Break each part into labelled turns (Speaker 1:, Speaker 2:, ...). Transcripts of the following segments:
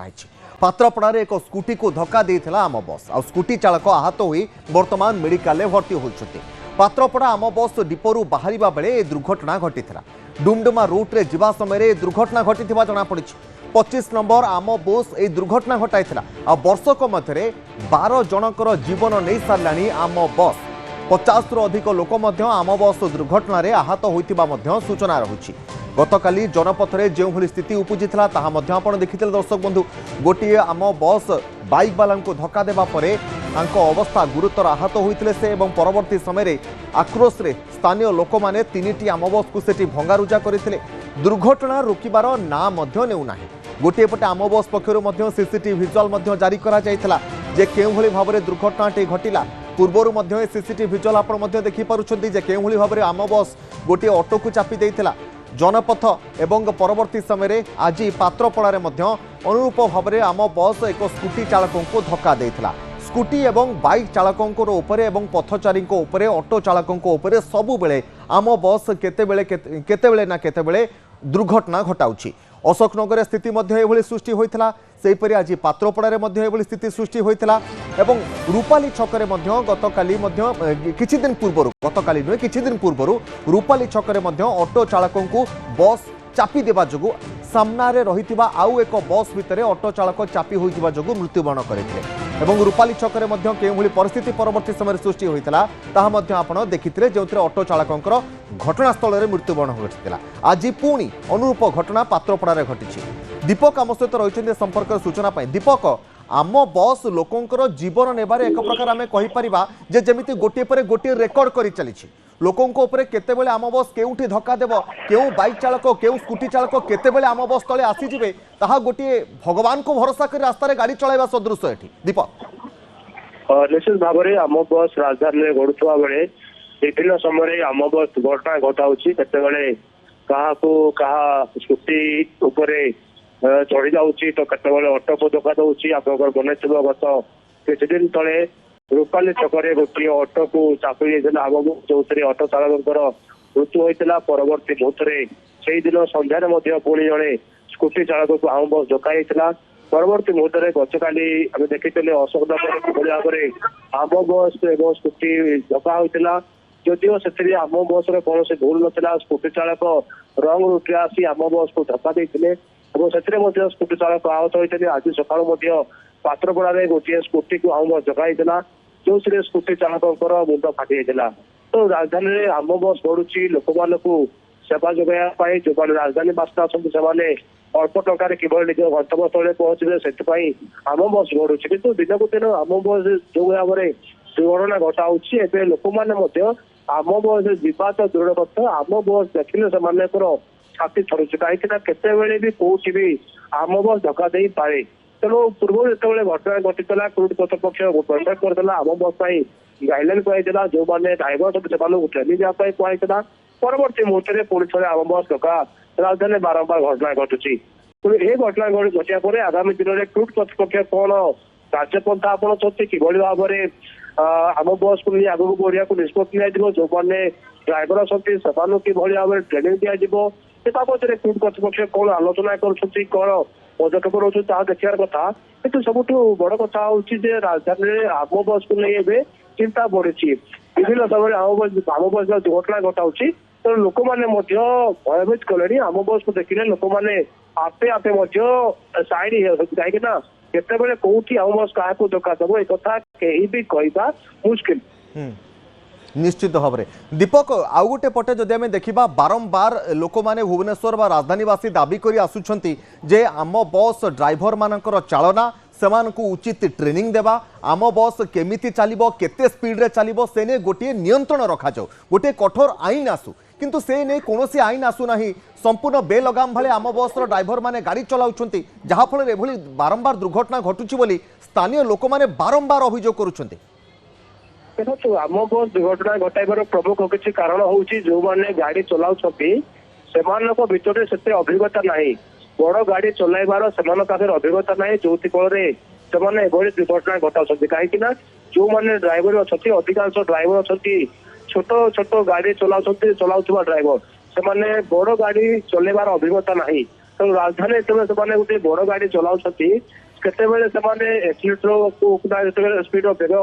Speaker 1: କରାଯାଇଛି। पात्रपड़ा एक स्कूटी को धक्का देइथिला आम बस आ स्कूटी चालक आहत होई वर्तमान मेडिकल भर्ती होइछथि। पात्रपड़ा आम बस डिपोरु बाहरिबा बेले ए दुर्घटना घटिथिला। डुमडुमा रूट रे जिबा समय दुर्घटना घटिथिबा जणा पड़िछि। 25 नंबर आम बस ए दुर्घटना घटाइथिला आ वर्षक मध्यरे 12 जनकर जीवन नै सारलाणी आम बस। 50 रु अधिक लोक आम बस दुर्घटन में आहत होता सूचना रही। गतकाली जनपथरे जो भली स्थिति उपजिता ताहा देखिते दर्शक बंधु। गोटे आम बस बाइक वाला धक्का देवा परे अवस्था गुरुतर आहत होते से परवर्ती समय आक्रोश रे स्थानीय लोक मैंने 3टी आम बस को सेठी भंगारुजा करते दुर्घटना रोकबार ना नेउना। गोटे पटे आम बस पक्षर सीसीटीवी विजुआल जारी करा जायथिला जे केउ भली भाबरे दुर्घटनाटी घटिला। पूर्वर सीसीटीवी विजुआल आपण देखिपुंट जे केउ भाव में आम बस गोटे ऑटो को चापी देइथिला। जनपथ एवं परवर्ती समय आज पात्रपड़ा अनुरूप भाव में आम बस एक स्कूटी चालकों को धक्का देइथिला। स्कूटी एवं बाइक चालकों एवं पथचारी ऑटो चालकों सबु बेले आम बस केतेबेले ना केतेबेले दुर्घटना घटाउछि। अशोकनगर स्थिति एभली सृष्टि होइथिला। सेहीपरि आज पात्रपड़ा एभली स्थिति सृष्टि होइथिला एवं रूपाली छकरे गतकाली किछि दिन पूर्व गतकाली नुहे किछि दिन पूर्व रूपाली छकरे ऑटो चालकों को बस चापी देवा जोगु सामने रही आउ एक बस भितर ऑटो चालक चापी होइथिबा जोगु मृत्युवरण करथिले एवं रूपाली छकरे केउ भली परिस्थिति परवर्ती समय सृष्टि होइथिला ताहा मध्ये आपण देखिथिले जोंथिरे ऑटो चालकंकर घटनास्थल में मृत्युवरण होइथिला। आज पुणी अनुरूप घटना पात्रपड़ा घटी। दीपक आम सहित रही संपर्क सूचना पाई। दीपक आम बस लोकंकर जीवन नेबारे एक प्रकार आम कहीपर जे जमी गोटे पर गोटे रेकर्ड कर चली लोकों केतेबेले आम बस केउठी धक्का देव केउ बाइक चालक केउ स्कूटी चालक केतेबेले आम बस तले आसीजिबे ताहा गोटे भगवान को भरोसा कर रास्तार गाड़ी चलाइबा सदृश एठी। दीपक
Speaker 2: निश्चित भाव में आम बस राजधानी में गड़ुवा बेले विभिन्न समय आम बस दुर्घटना घटाऊँगी केतेबेले क्या स्कूटी उपरे चढ़ी जाऊँगी तो केतेबेले ऑटो को धक्का दूसरी आप मन थोड़ा गत किसी दिन तले रूपाली छकरे गोटे ऑटो को चापी आम जो ऑटो चालक मृत्यु होता परवर्ती मुहूर्ते से दिन सन्धार पुणी जड़े स्कूटी चालक को आम बस धक्का परवर्ती मुहूर्ते गतकाली आम देखी अशोकनगर किभली भाव में आम बस एवं स्कूटी धक्का होता जदिव से आम बस कौन भूल नाला स्कूटी चालक रंग रूट आसी आम बस को धक्का देते स्कूटी चालक आहत होते। आज सका पात्रपड़ा गोटे स्कूटी को आम बस धक्का जो स्कूटी चालक मुंड फाटी जाता। तो राजधानी में आम बस बढ़ुची लोक मान सेवा जोगाई जो मैंने राजधानी बासिंदा अच्छा अल्प टकर किभली निज गंतव्यस्थल पहुंचे से आम बस बढ़ुची कि दिन को दिन आम बस जो भाव में दुर्घटना घटाऊँगी एवं लोक मैंने आम बस जीवा तो दृढ़ कथा आम बस देखने से छाती थरुची कहीं केतेबेले भी कौटी भी आम बस धक्का दे पाए। तेणु पूर्व जो घटना घटीला क्रूड कर्तृपक्ष बैठक करदेला आम बस गाइडलाइन कहला जो मैंने ड्राइवर सब से ट्रेनिंग देवाई कहला परवर्ती मुहूर्ते पुणी थे आम बस धक्का राजधानी बारंबार घटना घटुची। ये घटना घटिया पर आगामी दिन में क्रूड कर्तृपक्ष कौन कार्यपंथा आपणाउछंती किभली भाव में आम बस को आगू बढ़िया निष्पत्ति निया जो मैंने ड्राइवर अच्छा से किभली भाव में ट्रेनिंग दिज्व क्रूड कर्तृपक्ष कौन आलोचना कर कौन पदक्षेप रोचे देखार कथा कि सबुठ बड़ कथा हूँ राजधानी में आम बस को नहीं एवं चिंता बढ़ी विभिन्न समय आम बस दुर्घटना घटाऊँगी तो लोक मैंने भयभीत कले आम बस को देखने लोक मैंने आपे आपे साइड कहीं केतेबेले कौटी आम बस क्या धक्का देव एक कहीं भी कहवा मुश्किल।
Speaker 1: निश्चित भाव में दीपक आउ गोटे पटे जदि आम देखा बारंबार लोक मैंने भुवनेश्वर व राजधानीवासी दाबी कर आसुंच जे आम बस ड्राइवर मानकर चालना सेमानकु उचित ट्रेनिंग देवा आम बस केमिति चलिबो केते स्पीड रे चलिबो से ने गोटे नियंत्रण रखा जाओ गोटे कठोर आईन आसु किंतु से नहीं कौन आईन आसु नहीं संपूर्ण बेलगाम भाले आम बस ड्राइवर माने गाड़ी चलाउछंती जहाँफल एभली बारंबार दुर्घटना घटुची बोली स्थानीय लोक माने बारंबार अभियोग करुछंती।
Speaker 2: देखो आम बस दुर्घटना घटाइबार प्रमुख किसी कारण हूँ जो मैंने गाड़ी चलाउछंती सेमानक भितर से अभिज्ञता नहीं बड़ गाड़ी चलाइबार सेमान पाखे अभिज्ञता नहीं जो फल से दुर्घटना घटाऊँ कहीं जो मैंने ड्राइवर अच्छा अधिकांश ड्राइवर अच्छा छोट छोट गाड़ी चलाउवा ड्राइवर से बड़ गाड़ी चलैबार अभिज्ञता नहीं ତେଣୁ ରାଜଧାନୀ ଯେତେବେଳେ ସେମାନେ ଗୋଟେ ବଡ ଗାଡି ଚଲାଉଛନ୍ତି କେତେବେଳେ ସେମାନେ ଏକ୍ସିଲେଟରକୁ ଯେତେବେଳେ ସ୍ପିଡ ବେଗ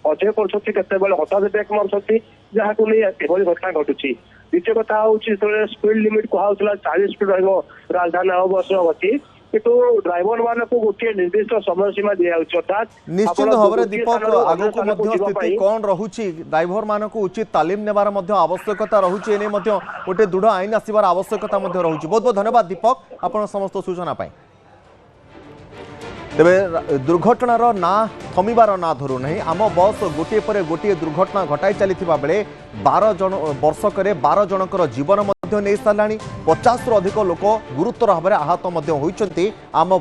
Speaker 2: ଅଧିକ କରୁଛନ୍ତି କେତେବେଳେ ହଠାତ୍ ବ୍ରେକ୍ ମାରୁଛନ୍ତି ଯାହାକୁ ନେଇ ଏଭଳି ଘଟଣା ଘଟୁଛି। ଦ୍ୱିତୀୟ କଥା ହଉଛି ଯେତେବେଳେ ସ୍ପିଡ ଲିମିଟ କୁହାଯାଉଥିଲା 40 ସ୍ପିଡ ରହିବ ରାଜଧାନୀ ଆମ ବସର ଗତି, କିନ୍ତୁ ଡ୍ରାଇଭର ମାନଙ୍କୁ ଗୋଟିଏ ନିର୍ଦ୍ଦିଷ୍ଟ ସମୟ ସୀମା ଦିଆଯାଉଛି। ଅର୍ଥାତ୍
Speaker 1: निश्चित भाव में दीपक आगक स्थिति कौन रहुछि ड्राइवर मानक उचित तालीम नेबार आवश्यकता रहुछि एने गोटे दृढ़ आईन आसबार आवश्यकता रहुछि। बहुत बहुत धन्यवाद दीपक आपण समस्त सूचना पाई। तेबे दुर्घटनार ना थमिबार ना धरू नहीं आम बस गोटे पर गोटे दुर्घटना घटाई चली बेले 12 जन वर्षकर 12 जनकर जीवन नहीं सारा 50 अधिक लोक गुरुतर भाव में आहत होती आम